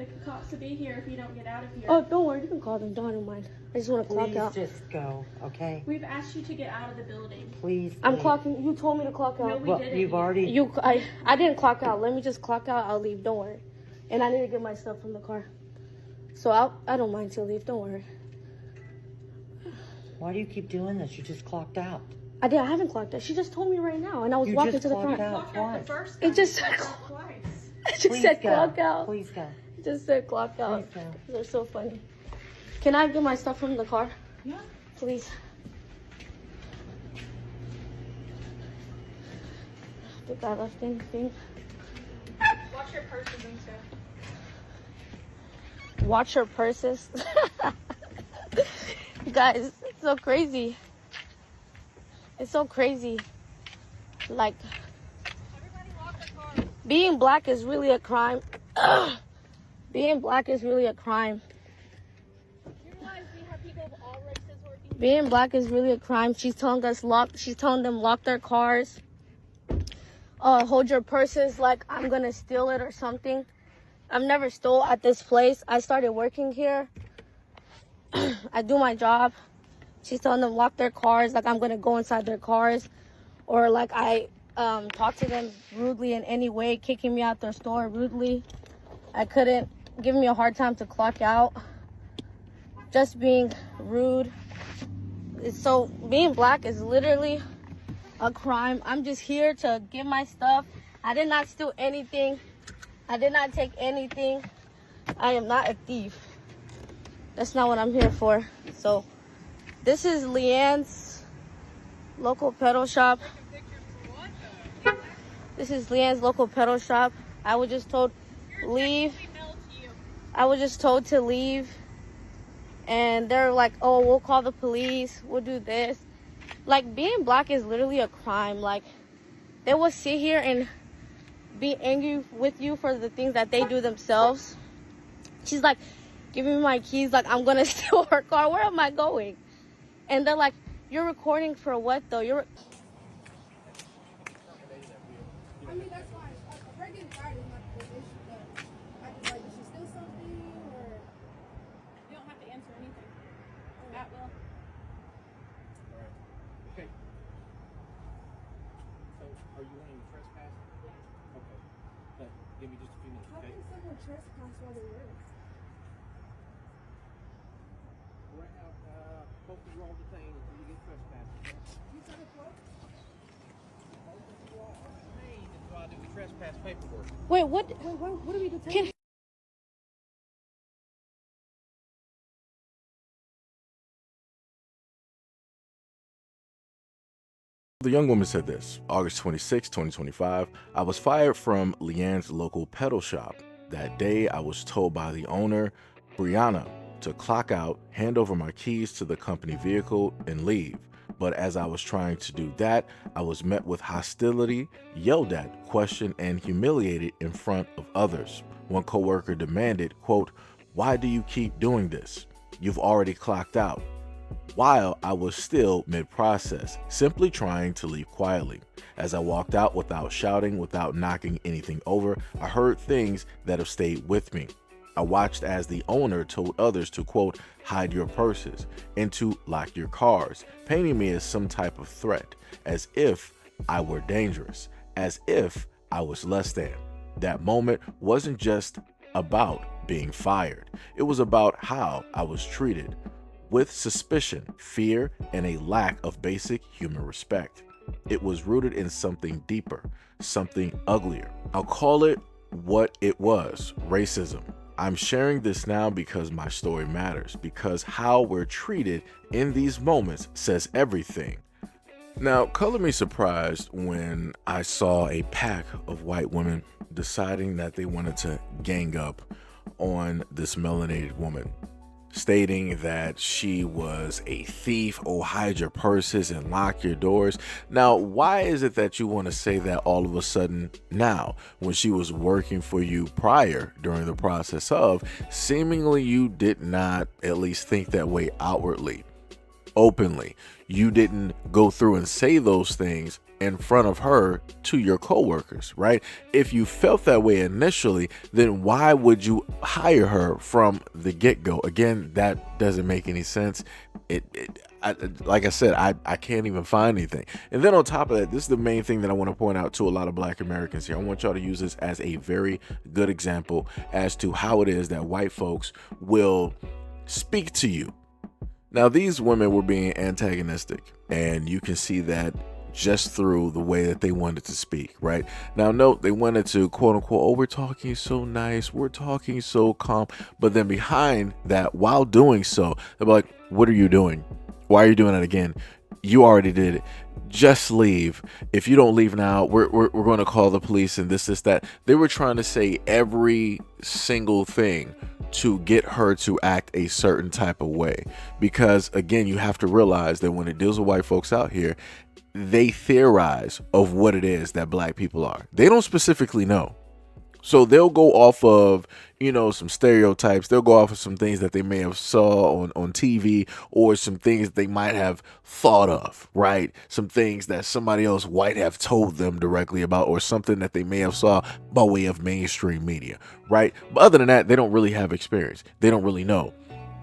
the cops to be here if you don't get out of here. Oh, don't worry. You can call them. Don't mind. I just want to clock out. Please just go, okay? We've asked you to get out of the building. Please. I'm leave. clocking. You told me to clock out. No, we Well, didn't. you've already. I didn't clock out. Let me just clock out. I'll leave. Don't worry. And I need to get my stuff from the car. So I don't mind to leave. Don't worry. Why do you keep doing this? You just clocked out. I haven't clocked out. She just told me right now, and I was walking to the front. Clocked out the first It just time. said Twice. it just said clock out. Please go. It just said clock out. Please go. They're so funny. Can I get my stuff from the car? Yeah. Please. I think I left anything. Watch your purses and stuff. Watch your purses. You guys, it's so crazy. It's so crazy. Like, Everybody lock their cars. being black is really a crime. Being black is really a crime. You realize we have people of all races working? Being black is really a crime. She's telling them lock their cars. Hold your purses like I'm gonna steal it or something. I've never stole at this place. I started working here. I do my job. She's telling them lock their cars like I'm gonna go inside their cars, or like I talk to them rudely in any way, kicking me out their store rudely. I couldn't, giving me a hard time to clock out. Just being rude. So being black is literally a crime. I'm just here to get my stuff. I did not steal anything. I did not take anything. I am not a thief. That's not what I'm here for. So this is Leanne's local pedal shop. This is Leanne's local pedal shop. I was just told leave. I was just told to leave. And they're like, oh, we'll call the police. We'll do this. Like, being black is literally a crime. Like, they will sit here and be angry with you for the things that they do themselves. She's like, give me my keys. Like, I'm going to steal her car. Where am I going? And they're like, you're recording for what, though? I mean, that's fine. Her getting fired is not the issue, but I just like, did she steal something or? You don't have to answer anything. At will. Alright. Okay. So, are you wanting to trespass? Yeah. Okay. But give me just a few minutes, How okay? can someone trespass while they work? Right now, both of you all detained until you get trespassed, okay? You said it what? Both of you all are detained until I do the trespass paperwork. Wait, what? Wait, what are we detaining? Can, The young woman said this, August 26, 2025, I was fired from Leanne's local pedal shop. That day, I was told by the owner, Brianna, to clock out, hand over my keys to the company vehicle, and leave. But as I was trying to do that, I was met with hostility, yelled at, questioned, and humiliated in front of others. One coworker demanded, quote, why do you keep doing this? You've already clocked out. While I was still mid-process, simply trying to leave quietly. As I walked out without shouting, without knocking anything over, I heard things that have stayed with me. I watched as the owner told others to, quote, hide your purses and to lock your cars, painting me as some type of threat, as if I were dangerous, as if I was less than. That moment wasn't just about being fired. It was about how I was treated, with suspicion, fear, and a lack of basic human respect. It was rooted in something deeper, something uglier. I'll call it what it was, racism. I'm sharing this now because my story matters, because how we're treated in these moments says everything. Now, color me surprised when I saw a pack of white women deciding that they wanted to gang up on this melanated woman, stating that she was a thief. Oh, hide your purses and lock your doors. Now, why is it that you want to say that all of a sudden now, when she was working for you prior during the process of, seemingly you did not at least think that way outwardly? openly. You didn't go through and say those things in front of her to your coworkers, right? If you felt that way initially, then why would you hire her from the get-go? Again, that doesn't make any sense. Like I said, I can't even find anything. And then on top of that, this is the main thing that I want to point out to a lot of Black Americans here. I want y'all to use this as a very good example as to how it is that white folks will speak to you. Now, these women were being antagonistic, and you can see that just through the way that they wanted to speak, right? Now, note, they wanted to quote unquote, oh, we're talking so nice, we're talking so calm. But then behind that, while doing so, they're like, what are you doing? Why are you doing it again? You already did it. Just leave. If you don't leave now, we're going to call the police and this, that. They were trying to say every single thing to get her to act a certain type of way. Because again, you have to realize that when it deals with white folks out here, they theorize of what it is that Black people are. They don't specifically know. So they'll go off of, some stereotypes. They'll go off of some things that they may have saw on TV, or some things they might have thought of, right? Some things that somebody else might have told them directly about, or something that they may have saw by way of mainstream media, right? But other than that, they don't really have experience. They don't really know.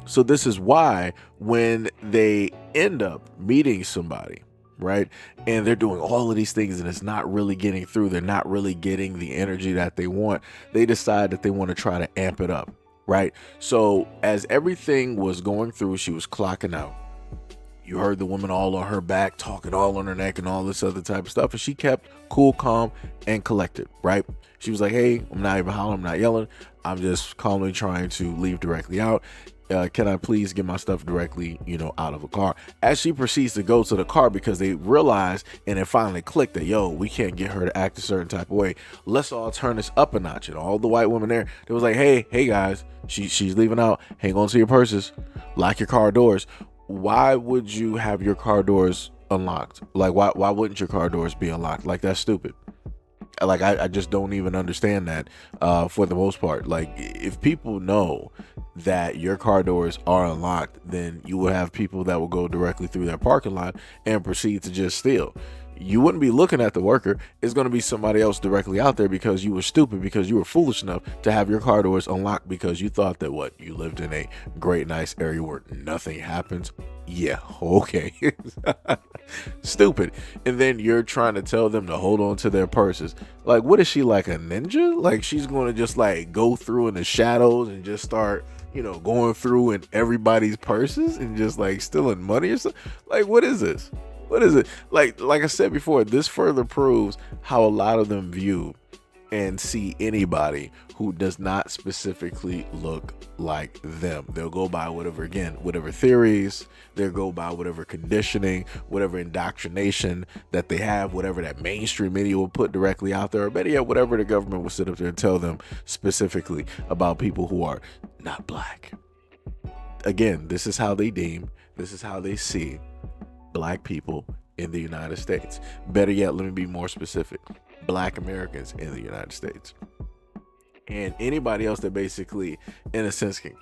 So this is why when they end up meeting somebody, right, and they're doing all of these things and it's not really getting through, they're not really getting the energy that they want, they decide that they want to try to amp it up, right? So as everything was going through, she was clocking out. You heard the woman all on her back, talking all on her neck and all this other type of stuff, and she kept cool, calm, and collected, right? She was like, hey, I'm not even hollering, I'm not yelling, I'm just calmly trying to leave directly out. Can I please get my stuff directly, out of a car? As she proceeds to go to the car, because they realized and it finally clicked that, yo, we can't get her to act a certain type of way. Let's all turn this up a notch. And all the white women there, they was like, hey guys, she's leaving out. Hang on to your purses. Lock your car doors. Why would you have your car doors unlocked? Like, why wouldn't your car doors be unlocked? Like, that's stupid. Like, I just don't even understand that for the most part. Like, if people know that your car doors are unlocked, then you will have people that will go directly through that parking lot and proceed to just steal. You wouldn't be looking at the worker. It's going to be somebody else directly out there, because you were stupid, because you were foolish enough to have your car doors unlocked, because you thought that you lived in a great, nice area where nothing happens. Yeah, okay. Stupid. And then you're trying to tell them to hold on to their purses. Like, what is she, like a ninja? Like, she's going to just go through in the shadows and just start, going through in everybody's purses and just stealing money or something? Like, what is this? What is it? Like I said before, this further proves how a lot of them view and see anybody who does not specifically look like them. They'll go by whatever theories, they'll go by whatever conditioning, whatever indoctrination that they have, whatever that mainstream media will put directly out there, or better yet, whatever the government will sit up there and tell them specifically about people who are not Black. Again, this is how they deem, this is how they see Black people in the United States. Better yet, let me be more specific. Black Americans in the United States. And anybody else that basically, in a sense, can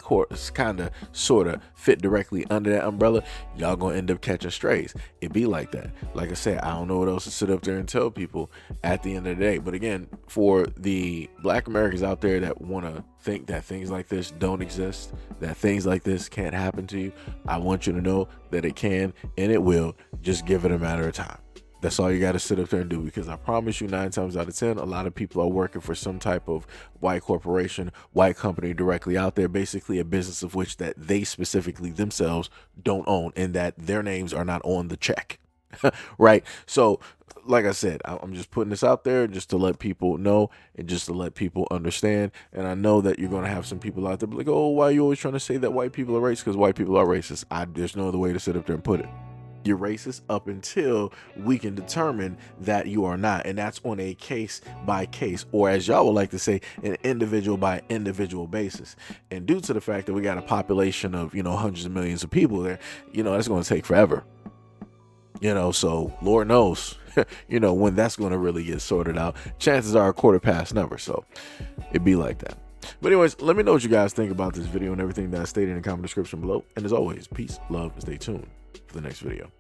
kind of sort of fit directly under that umbrella, y'all gonna end up catching strays. It be like that. Like I said, I don't know what else to sit up there and tell people at the end of the day. But again, for the Black Americans out there that want to think that things like this don't exist, that things like this can't happen to you, I want you to know that it can and it will. Just give it a matter of time. That's all you got to sit up there and do, because I promise you 9 times out of 10, a lot of people are working for some type of white corporation, white company directly out there, basically a business of which that they specifically themselves don't own, and that their names are not on the check. Right? So like I said, I'm just putting this out there just to let people know and just to let people understand. And I know that you're going to have some people out there be like, oh, why are you always trying to say that white people are racist? Because white people are racist. There's no other way to sit up there and put it. You're racist up until we can determine that you are not. And that's on a case by case, or as y'all would like to say, an individual by individual basis. And due to the fact that we got a population of, hundreds of millions of people there, that's going to take forever. So Lord knows, when that's going to really get sorted out. Chances are a quarter past never. So it'd be like that. But anyways, let me know what you guys think about this video and everything that I stated in the comment description below. And as always, peace, love, and stay tuned for the next video.